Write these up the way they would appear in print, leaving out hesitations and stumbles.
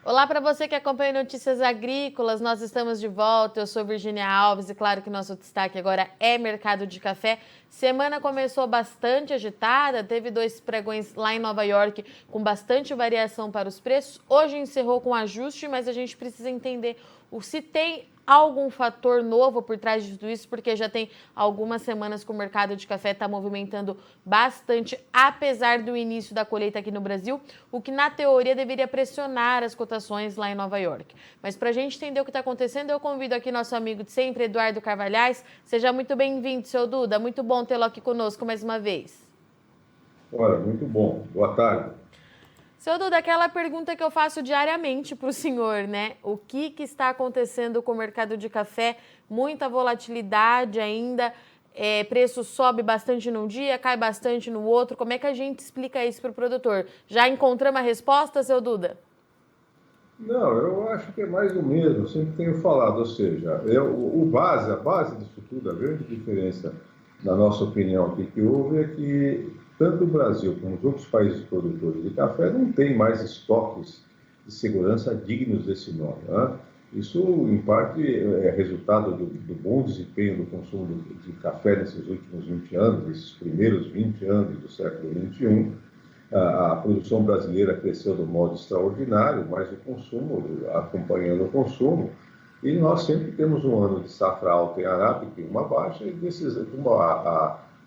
Olá para você que acompanha Notícias Agrícolas, nós estamos de volta, eu sou Virgínia Alves e claro que nosso destaque agora é mercado de café. Semana começou bastante agitada, teve 2 pregões lá em Nova York com bastante variação para os preços. Hoje encerrou com ajuste, mas a gente precisa entender se tem algum fator novo por trás de tudo isso, porque já tem algumas semanas que o mercado de café está movimentando bastante, apesar do início da colheita aqui no Brasil, o que na teoria deveria pressionar as cotações lá em Nova York. Mas para a gente entender o que está acontecendo, eu convido aqui nosso amigo de sempre, Eduardo Carvalhais. Seja muito bem-vindo, seu Duda. Muito bom tê-lo aqui conosco mais uma vez. Olha, muito bom. Boa tarde. Seu Duda, aquela pergunta que eu faço diariamente para o senhor, né? O que está acontecendo com o mercado de café? Muita volatilidade ainda, preço sobe bastante num dia, cai bastante no outro. Como é que a gente explica isso para o produtor? Já encontramos a resposta, seu Duda? Não, eu acho que é mais do mesmo, eu sempre tenho falado, ou seja, a base disso tudo, a grande diferença, na nossa opinião aqui que houve, é que tanto o Brasil como os outros países produtores de café não têm mais estoques de segurança dignos desse nome, né? Isso, em parte, é resultado do bom desempenho do consumo de café nesses últimos 20 anos, esses primeiros 20 anos do século XXI. A produção brasileira cresceu de um modo extraordinário, mas o consumo, acompanhando o consumo, e nós sempre temos um ano de safra alta em arábica e uma baixa, e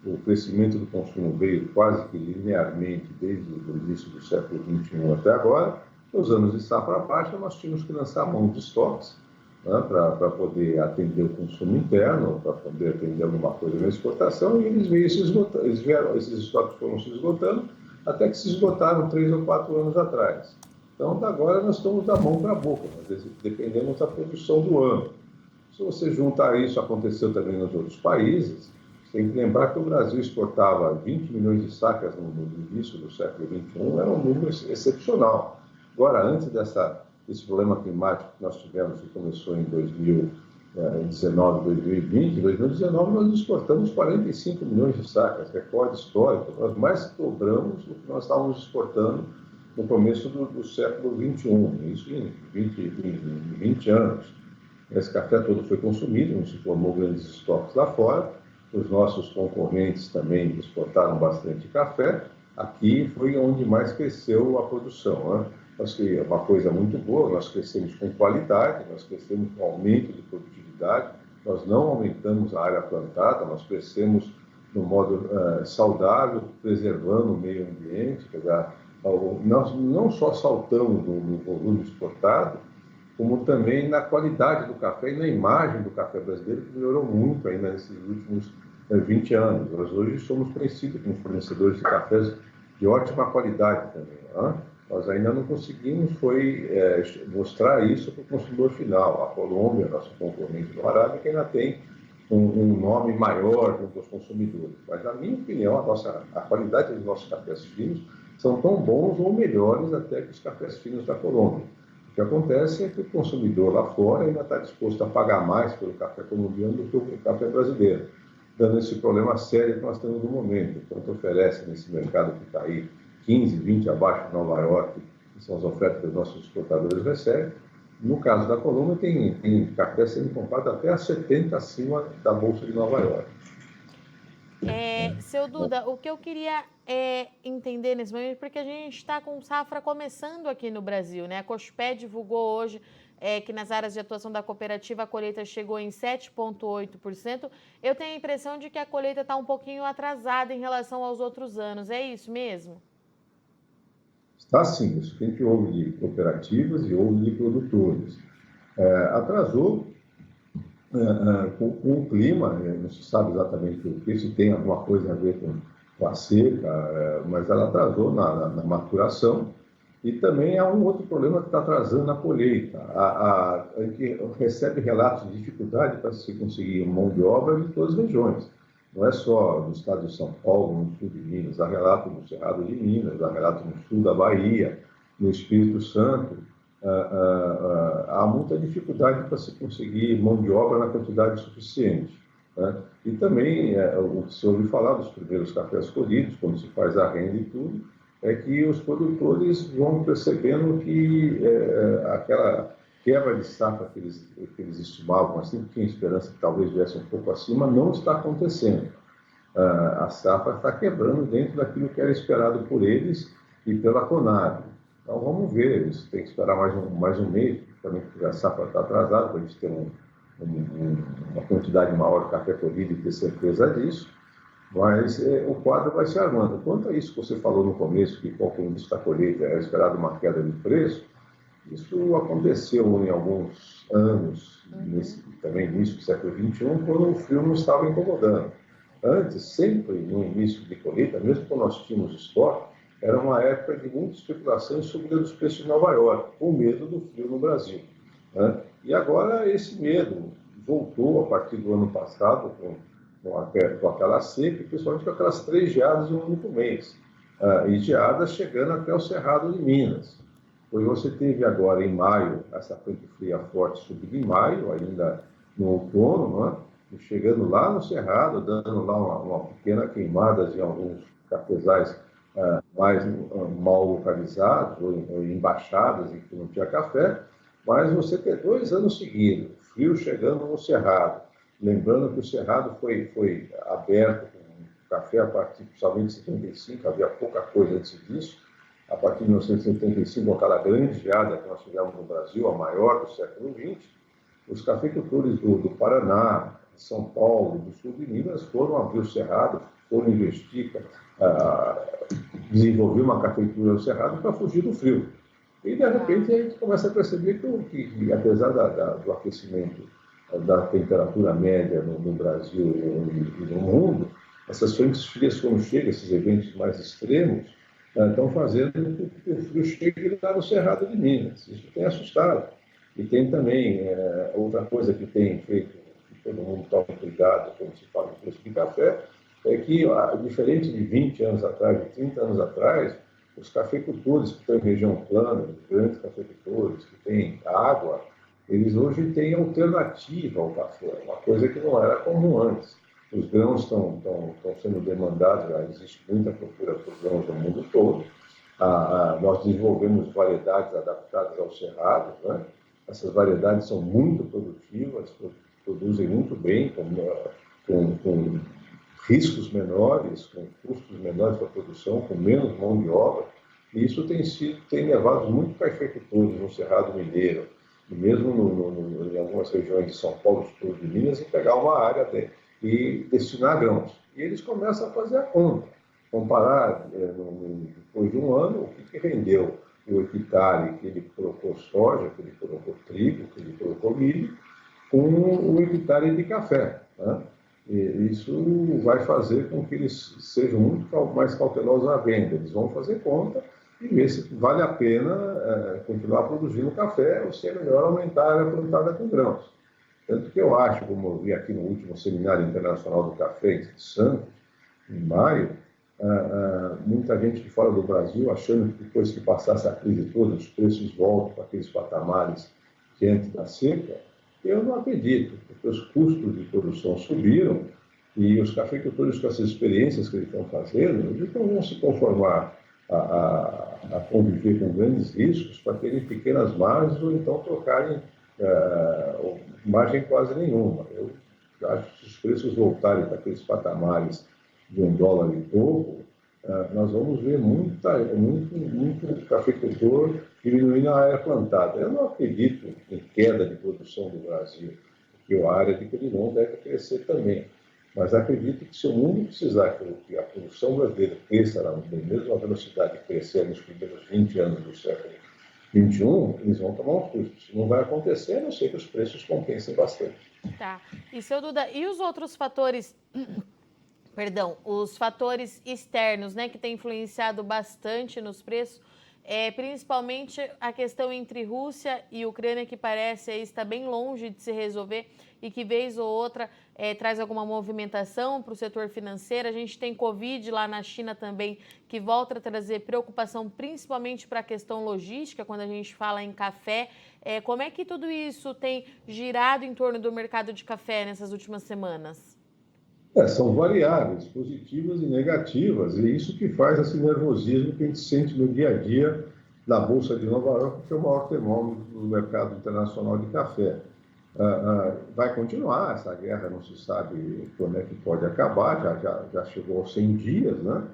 o crescimento do consumo veio quase que linearmente desde o início do século XXI até agora. Nos anos de safra baixa, nós tínhamos que lançar mão de estoques, né, para poder atender o consumo interno, para poder atender alguma coisa na exportação, e esses estoques foram se esgotando, até que se esgotaram 3 ou 4 anos atrás. Então, agora nós estamos da mão para a boca, dependemos da produção do ano. Se você juntar isso, aconteceu também nos outros países, você tem que lembrar que o Brasil exportava 20 milhões de sacas no início do século XXI, era um número excepcional. Agora, antes desse problema climático que nós tivemos, que começou em 2019, 2020, em 2019 nós exportamos 45 milhões de sacas, recorde histórico. Nós mais que dobramos o que nós estávamos exportando no começo do século XXI, isso em 20 anos. Esse café todo foi consumido, não se formou grandes estoques lá fora. Os nossos concorrentes também exportaram bastante café. Aqui foi onde mais cresceu a produção, né? É uma coisa muito boa, nós crescemos com qualidade, nós crescemos com aumento de produtividade, nós não aumentamos a área plantada, nós crescemos de um modo saudável, preservando o meio ambiente, quer dizer, nós não só saltamos no volume exportado, como também na qualidade do café e na imagem do café brasileiro, que melhorou muito ainda nesses últimos 20 anos. Nós hoje somos conhecidos como fornecedores de cafés de ótima qualidade também, né? Nós ainda não conseguimos mostrar isso para o consumidor final. A Colômbia, nosso concorrente do Arábica, ainda tem um nome maior junto aos consumidores. Mas, na minha opinião, a qualidade dos nossos cafés finos são tão bons ou melhores até que os cafés finos da Colômbia. O que acontece é que o consumidor lá fora ainda está disposto a pagar mais pelo café colombiano do que o café brasileiro, dando esse problema sério que nós temos no momento. Quanto oferece nesse mercado que está aí 15, 20 abaixo de Nova York, que são as ofertas que os nossos exportadores recebem. No caso da Colômbia, tem café sendo comprado até a 70 acima da Bolsa de Nova York. Seu Duda, o que eu queria entender nesse momento, porque a gente está com safra começando aqui no Brasil, né? A Cochupé divulgou hoje que nas áreas de atuação da cooperativa a colheita chegou em 7,8%. Eu tenho a impressão de que a colheita está um pouquinho atrasada em relação aos outros anos. É isso mesmo? Está sim, isso que a gente ouve de cooperativas e ouve de produtores. Atrasou com o clima, não se sabe exatamente o que, se tem alguma coisa a ver com a seca, mas ela atrasou na maturação. E também há um outro problema que está atrasando a colheita. A gente recebe relatos de dificuldade para se conseguir mão de obra de todas as regiões. Não é só no estado de São Paulo, no sul de Minas, há relato no Cerrado de Minas, há relato no sul da Bahia, no Espírito Santo. Há muita dificuldade para se conseguir mão de obra na quantidade suficiente, né? E também o que se ouve falar dos primeiros cafés colhidos, quando se faz a renda e tudo, é que os produtores vão percebendo que aquela quebra de safra que eles estimavam, mas sempre tinha esperança que talvez viesse um pouco acima, não está acontecendo. A safra está quebrando dentro daquilo que era esperado por eles e pela Conab. Então vamos ver, eles têm que esperar mais um mês, também porque a safra está atrasada, para a gente ter uma quantidade maior de café colhido e ter certeza disso, mas o quadro vai se armando. Quanto a isso que você falou no começo, que com o início da colheita era esperado uma queda de preço, isso aconteceu em alguns anos, também início do século XXI, quando o frio não estava incomodando. Antes, sempre no início de colheita, mesmo quando nós tínhamos estoque, era uma época de muita especulação e subida dos preços em Nova York, com medo do frio no Brasil, né? E agora esse medo voltou a partir do ano passado, com aquela seca, principalmente com aquelas 3 geadas em um único mês, e geadas chegando até o Cerrado de Minas. Pois você teve agora em maio, essa frente fria forte subindo em maio, ainda no outono, né? E chegando lá no Cerrado, dando lá uma pequena queimada em alguns cafezais mais mal localizados, ou em baixadas em que não tinha café, mas você ter 2 anos seguidos, frio chegando no Cerrado, lembrando que o Cerrado foi aberto com café a partir principalmente de 75, havia pouca coisa antes disso, a partir de 1975, aquela grande geada que nós tivemos no Brasil, a maior do século XX, os cafeicultores do Paraná, de São Paulo, do sul de Minas, foram abrir o cerrado, foram investir, desenvolver uma cafeicultura no cerrado para fugir do frio. E, de repente, a gente começa a perceber que apesar do aquecimento da temperatura média no Brasil e no mundo, essas frentes frias, quando chegam, esses eventos mais extremos, estão fazendo com que o frio chegue lá no Cerrado de Minas. Isso tem assustado. E tem também outra coisa que tem feito, que todo mundo toma cuidado quando se fala de preço de café, é que, diferente de 20 anos atrás, de 30 anos atrás, os cafeicultores que estão em região plana, os grandes cafeicultores que têm água, eles hoje têm alternativa ao café, uma coisa que não era comum antes. Os grãos estão sendo demandados, existe muita procura por grãos no mundo todo. Nós desenvolvemos variedades adaptadas ao cerrado, né? Essas variedades são muito produtivas, produzem muito bem, com riscos menores, com custos menores para a produção, com menos mão de obra. E isso tem levado muito cafeicultores no Cerrado Mineiro, e mesmo em algumas regiões de São Paulo, sul de Minas, em pegar uma área e destinar grãos. E eles começam a fazer a conta, comparar, depois de um ano, o que rendeu o hectare que ele colocou soja, que ele colocou trigo, que ele colocou milho, com o hectare de café, né? E isso vai fazer com que eles sejam muito mais cautelosos à venda. Eles vão fazer conta e ver se vale a pena continuar produzindo café ou se é melhor aumentar a área plantada com grãos. Tanto que eu acho, como eu vi aqui no último Seminário Internacional do Café em Santos, em maio, muita gente de fora do Brasil achando que depois que passasse a crise toda, os preços voltam para aqueles patamares que antes da seca. Eu não acredito, porque os custos de produção subiram e os cafeicultores, com essas experiências que eles estão fazendo, eles não vão se conformar a conviver com grandes riscos para terem pequenas margens ou então trocarem margem quase nenhuma. Eu acho que se os preços voltarem para aqueles patamares de $1 e pouco, nós vamos ver muito cafeicultor diminuindo a área plantada. Eu não acredito em queda de produção do Brasil, porque a área de Perimão deve crescer também. Mas acredito que se o mundo precisar que a produção brasileira cresça na mesma velocidade que cresceu nos primeiros 20 anos do século XXI, eles vão tomar um custo. Isso não vai acontecer, a não ser que os preços compensem bastante. Tá. E, seu Duda, e os outros fatores... Perdão, os fatores externos, né, que têm influenciado bastante nos preços, principalmente a questão entre Rússia e Ucrânia, que parece aí estar bem longe de se resolver e que, vez ou outra, traz alguma movimentação para o setor financeiro. A gente tem Covid lá na China também, que volta a trazer preocupação, principalmente para a questão logística, quando a gente fala em café. Como é que tudo isso tem girado em torno do mercado de café nessas últimas semanas? São variáveis positivas e negativas, e isso que faz esse nervosismo que a gente sente no dia a dia na Bolsa de Nova York, que é o maior termômetro do mercado internacional de café. Vai continuar essa guerra, não se sabe quando é que pode acabar, já chegou aos 100 dias, né?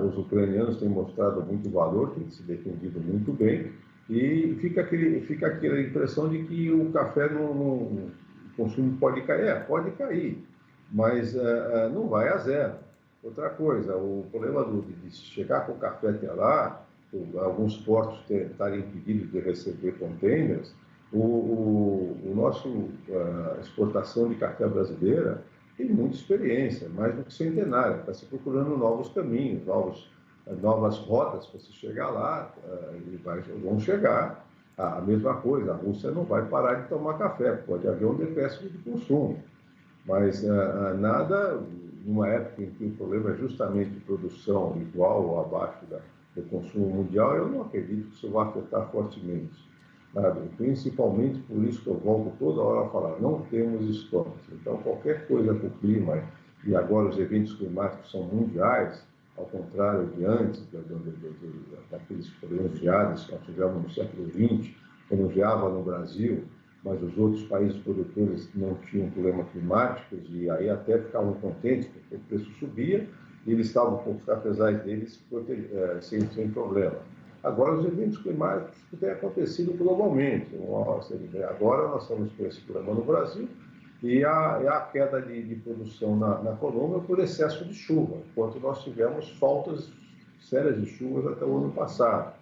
Os ucranianos têm mostrado muito valor, têm se defendido muito bem, e fica aquela impressão de que o café, o consumo pode cair. Pode cair, mas não vai a zero. Outra coisa, o problema de chegar com o café até lá, alguns portos estarem impedidos de receber containers, o nosso exportação de café brasileira tem muita experiência, mais do que centenária, está se procurando novos caminhos, novas rotas para se chegar lá, e vão chegar. A mesma coisa, a Rússia não vai parar de tomar café, pode haver um decréscimo de consumo, mas nada, numa época em que o problema é justamente produção igual ou abaixo do consumo mundial, eu não acredito que isso vá afetar fortemente. Principalmente por isso que eu volto toda hora a falar, não temos estoques. Então, qualquer coisa com o clima, e agora os eventos climáticos são mundiais, ao contrário de antes, daqueles problemas geados que nós tivemos no século XX, quando geava no Brasil, mas os outros países produtores não tinham problemas climáticos, e aí até ficavam contentes, porque o preço subia, e eles estavam com os cafezais deles sem problema. Agora, os eventos climáticos têm acontecido globalmente. Agora, nós estamos com esse problema no Brasil e a queda de produção na Colômbia por excesso de chuva, enquanto nós tivemos faltas sérias de chuvas até o ano passado.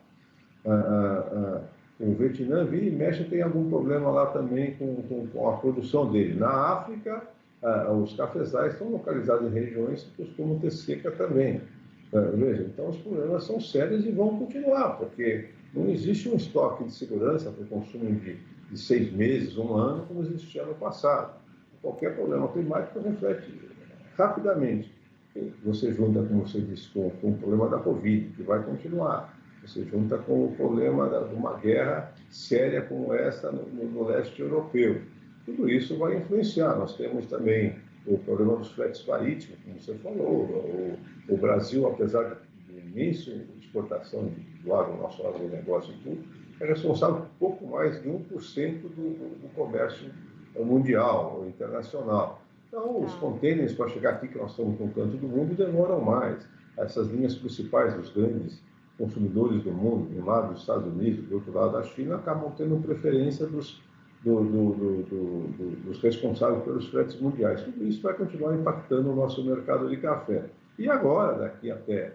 O Vietnã, vira e mexe, tem algum problema lá também com a produção dele. Na África, os cafezais estão localizados em regiões que costumam ter seca também. Veja, então os problemas são sérios e vão continuar, porque não existe um estoque de segurança para o consumo de 6 meses, um ano, como existia no passado. Qualquer problema climático reflete rapidamente. Você junta, como você disse, com o problema da Covid, que vai continuar. Você junta com o problema de uma guerra séria como essa no leste europeu. Tudo isso vai influenciar. Nós temos também o problema dos fretes marítimos, como você falou. O Brasil, apesar de imensa exportação do nosso agronegócio e tudo, é responsável por pouco mais de 1% do comércio mundial ou internacional. Então, os contêineres para chegar aqui, que nós estamos no canto do mundo, demoram mais. Essas linhas principais dos grandes consumidores do mundo, de um lado dos Estados Unidos, do outro lado da China, acabam tendo preferência dos responsáveis pelos fretes mundiais. Tudo isso vai continuar impactando o nosso mercado de café. E agora, daqui até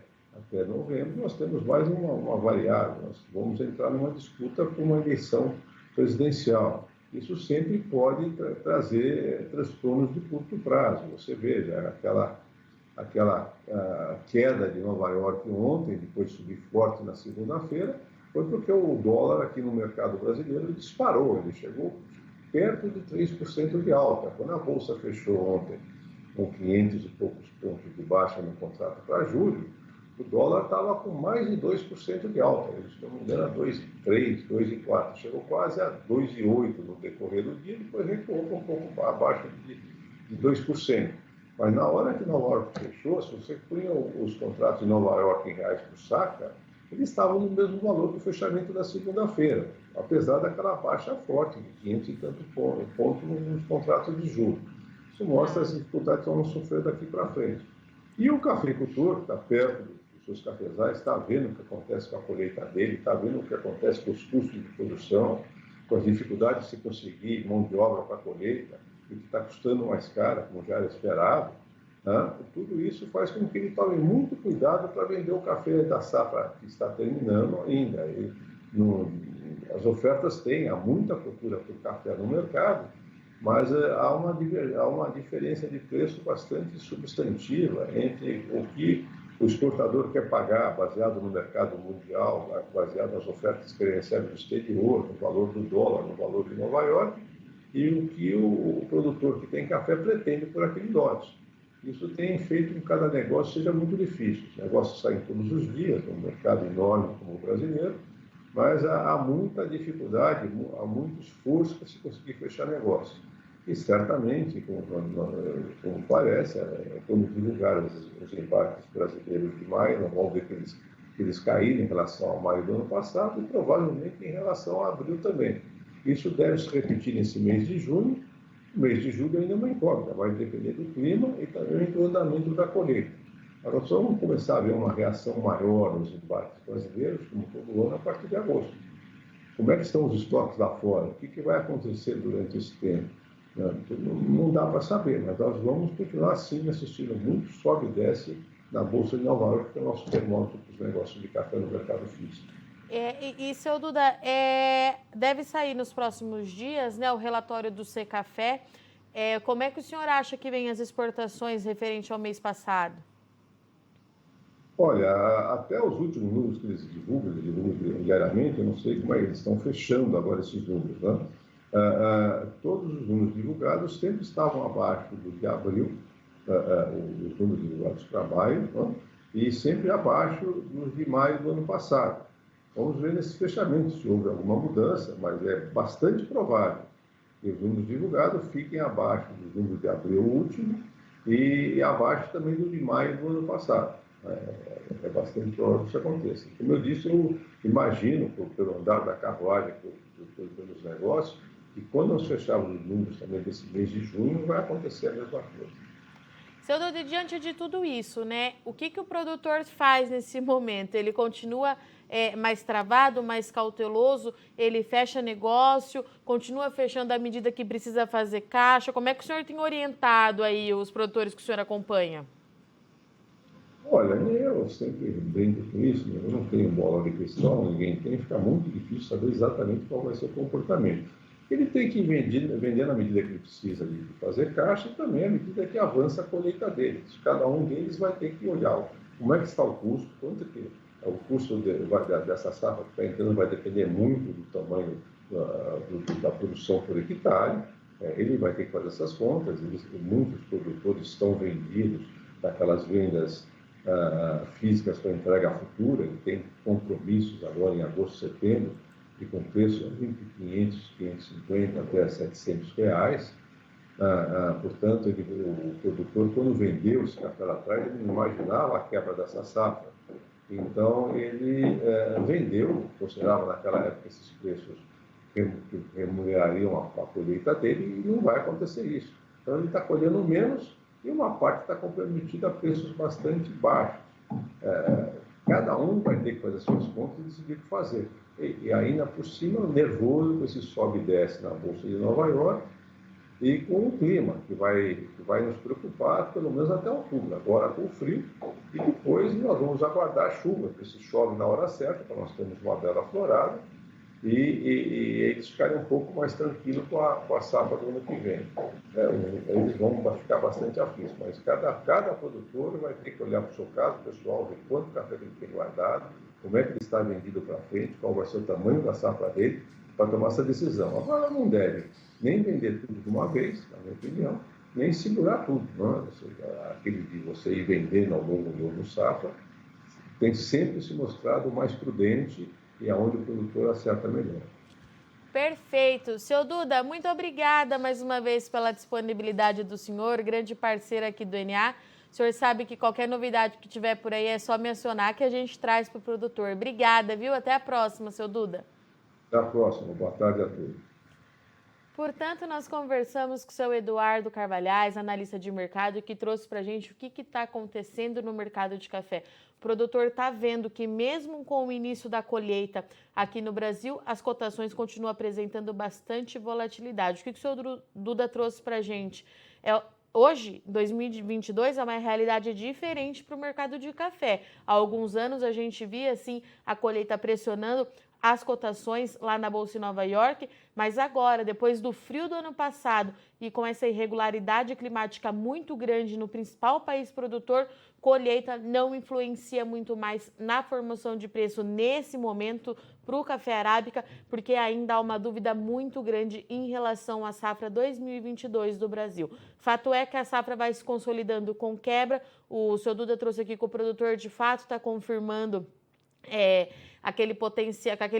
novembro, nós temos mais uma variável. Nós vamos entrar numa disputa por uma eleição presidencial. Isso sempre pode trazer transtornos de curto prazo. Você veja, aquela queda de Nova York ontem, depois de subir forte na segunda-feira, foi porque o dólar aqui no mercado brasileiro disparou, ele chegou perto de 3% de alta. Quando a Bolsa fechou ontem com 500 e poucos pontos de baixa no contrato para julho, o dólar estava com mais de 2% de alta, ele, se não me engano, a 2,3%, 2,4%, chegou quase a 2,8% no decorrer do dia, depois recuou um pouco abaixo de 2%. Mas na hora que Nova York fechou, se você punha os contratos de Nova York em reais por saca, eles estavam no mesmo valor do fechamento da segunda-feira, apesar daquela baixa forte de 500 e tanto pontos nos contratos de julho. Isso mostra as dificuldades que vamos sofrer daqui para frente. E o cafeicultor, que está perto dos seus cafezais, está vendo o que acontece com a colheita dele, está vendo o que acontece com os custos de produção, com as dificuldades de se conseguir mão de obra para a colheita, e que está custando mais cara, como já era esperado. Tudo isso faz com que ele tome muito cuidado para vender o café da safra que está terminando ainda. As ofertas há muita procura por café no mercado, mas há uma diferença de preço bastante substantiva entre o que o exportador quer pagar, baseado no mercado mundial, baseado nas ofertas que ele recebe do exterior, no valor do dólar, no valor de Nova York, e o que o produtor que tem café pretende por aquele lote. Isso tem feito com que cada negócio seja muito difícil. Os negócios saem todos os dias, num mercado enorme como o brasileiro, mas há muita dificuldade, há muito esforço para se conseguir fechar negócio. E certamente, como parece, quando divulgar os embarques brasileiros de maio, nós vamos ver que eles caíram em relação a maio do ano passado e provavelmente em relação a abril também. Isso deve se repetir nesse mês de junho. O mês de julho ainda é uma incógnita, vai depender do clima e também do andamento da colheita. Agora, só vamos começar a ver uma reação maior nos embarques brasileiros, como todo ano, a partir de agosto. Como é que estão os estoques lá fora? O que vai acontecer durante esse tempo? Não dá para saber, mas nós vamos continuar assim assistindo muito sobe e desce na Bolsa de Nova York, que é o nosso termômetro para os negócios de café no mercado físico. Seu Duda, deve sair nos próximos dias, né, o relatório do Secafé. Como é que o senhor acha que vem as exportações referente ao mês passado? Olha, até os últimos números que eles divulgam diariamente, eu não sei como é que eles estão fechando agora esses números, né? Todos os números divulgados sempre estavam abaixo do de abril, os números divulgados para maio, né? E sempre abaixo dos de maio do ano passado. Vamos ver nesses fechamentos se houve alguma mudança, mas é bastante provável que os números divulgados fiquem abaixo dos números de abril último e abaixo também do de maio do ano passado. É bastante provável que isso aconteça. Como eu disse, eu imagino, pelo andar da carruagem, pelos negócios, que quando nós fecharmos os números também desse mês de junho, vai acontecer a mesma coisa. Seu Duda, diante de tudo isso, né, o que o produtor faz nesse momento? Ele continua mais travado, mais cauteloso, ele fecha negócio, continua fechando à medida que precisa fazer caixa? Como é que o senhor tem orientado aí os produtores que o senhor acompanha? Olha, eu sempre brinco com isso, né? Eu não tenho bola de cristal, ninguém tem, fica muito difícil saber exatamente qual vai ser o comportamento. Ele tem que vender na medida que ele precisa de fazer caixa e também à medida que avança a colheita deles. Cada um deles vai ter que olhar como é que está o custo, quanto que o custo dessa safra que está entrando vai depender muito do tamanho da produção por hectare. Ele vai ter que fazer essas contas, muitos produtores estão vendidos daquelas vendas físicas para entrega futura, que tem compromissos agora em agosto, setembro, e com preço entre 500, 550 até R$700. Portanto, o produtor, quando vendeu esse café lá atrás, ele não imaginava a quebra dessa safra. Então, ele vendeu, considerava naquela época esses preços que remunerariam a colheita dele, e não vai acontecer isso. Então, ele está colhendo menos e uma parte está comprometida a preços bastante baixos. Cada um vai ter que fazer suas contas e decidir o que fazer. E ainda por cima, nervoso com esse sobe e desce na Bolsa de Nova York e com o clima, que vai nos preocupar pelo menos até outubro. Agora com o frio e depois nós vamos aguardar a chuva, porque se chove na hora certa, então nós temos uma bela florada, e eles ficarem um pouco mais tranquilos com a safra do ano que vem. Eles vão ficar bastante aflitos, mas cada produtor vai ter que olhar para o seu caso pessoal, ver quanto café ele tem guardado, como é que ele está vendido para frente, qual vai ser o tamanho da safra dele, para tomar essa decisão. Agora não deve nem vender tudo de uma vez, na minha opinião, nem segurar tudo. Não? Ou seja, aquele de você ir vendendo ao longo do ano safra, tem sempre se mostrado mais prudente e aonde o produtor acerta melhor. Perfeito. Seu Duda, muito obrigada mais uma vez pela disponibilidade do senhor, grande parceiro aqui do NA. O senhor sabe que qualquer novidade que tiver por aí é só mencionar que a gente traz para o produtor. Obrigada, viu? Até a próxima, seu Duda. Até a próxima. Boa tarde a todos. Portanto, nós conversamos com o seu Eduardo Carvalhais, analista de mercado, que trouxe para a gente o que está acontecendo no mercado de café. O produtor está vendo que mesmo com o início da colheita aqui no Brasil, as cotações continuam apresentando bastante volatilidade. O que o senhor Duda trouxe para a gente? Hoje, 2022, é uma realidade diferente para o mercado de café. Há alguns anos a gente via assim a colheita pressionando as cotações lá na Bolsa de Nova York, mas agora, depois do frio do ano passado e com essa irregularidade climática muito grande no principal país produtor, colheita não influencia muito mais na formação de preço nesse momento para o café arábica, porque ainda há uma dúvida muito grande em relação à safra 2022 do Brasil. Fato é que a safra vai se consolidando com quebra. O seu Duda trouxe aqui que o produtor de fato está confirmando aquele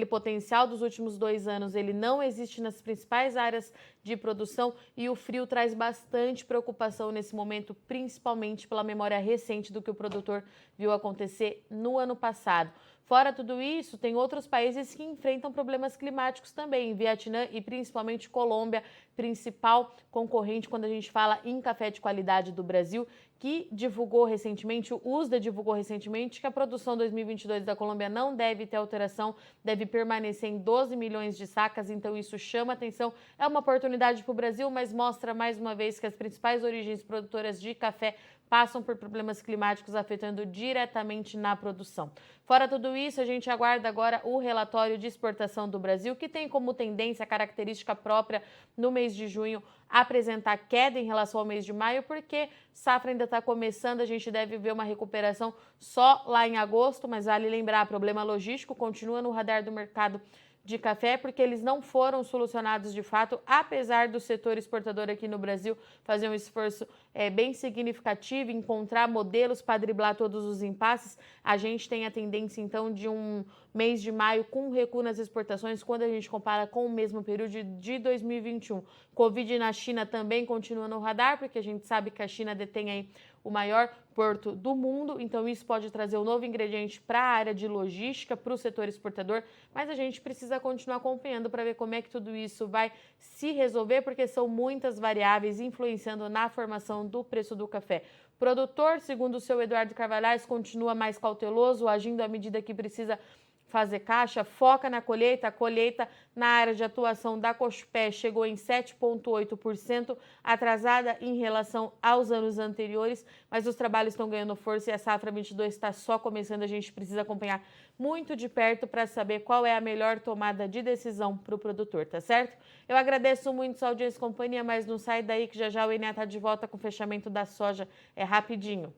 potencial dos últimos 2 anos, ele não existe nas principais áreas de produção e o frio traz bastante preocupação nesse momento, principalmente pela memória recente do que o produtor viu acontecer no ano passado. Fora tudo isso, tem outros países que enfrentam problemas climáticos também, Vietnã e principalmente Colômbia, principal concorrente quando a gente fala em café de qualidade do Brasil, que divulgou recentemente, o USDA divulgou recentemente que a produção 2022 da Colômbia não deve ter alteração, deve permanecer em 12 milhões de sacas, então isso chama atenção, é uma oportunidade para o Brasil, mas mostra mais uma vez que as principais origens produtoras de café passam por problemas climáticos afetando diretamente na produção. Fora tudo isso, a gente aguarda agora o relatório de exportação do Brasil, que tem como tendência, característica própria no mês de junho, apresentar queda em relação ao mês de maio, porque safra ainda está começando, a gente deve ver uma recuperação só lá em agosto, mas vale lembrar, problema logístico continua no radar do mercado de café, porque eles não foram solucionados de fato, apesar do setor exportador aqui no Brasil fazer um esforço bem significativo, encontrar modelos para driblar todos os impasses. A gente tem a tendência, então, de um mês de maio com recuo nas exportações, quando a gente compara com o mesmo período de 2021. Covid na China também continua no radar, porque a gente sabe que a China detém aí o maior porto do mundo, então isso pode trazer um novo ingrediente para a área de logística, para o setor exportador, mas a gente precisa continuar acompanhando para ver como é que tudo isso vai se resolver, porque são muitas variáveis influenciando na formação do preço do café. O produtor, segundo o seu Eduardo Carvalhais, continua mais cauteloso, agindo à medida que precisa fazer caixa, foca na colheita. A colheita na área de atuação da Cochupé chegou em 7,8%, atrasada em relação aos anos anteriores, mas os trabalhos estão ganhando força e a safra 22 está só começando. A gente precisa acompanhar muito de perto para saber qual é a melhor tomada de decisão para o produtor, tá certo? Eu agradeço muito sua audiência e companhia, mas não sai daí que já já o ENA está de volta com o fechamento da soja, é rapidinho.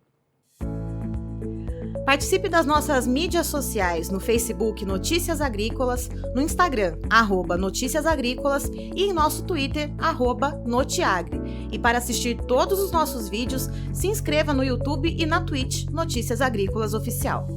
Participe das nossas mídias sociais no Facebook Notícias Agrícolas, no Instagram @Notícias Agrícolas e em nosso Twitter @Notiagre. E para assistir todos os nossos vídeos, se inscreva no YouTube e na Twitch Notícias Agrícolas Oficial.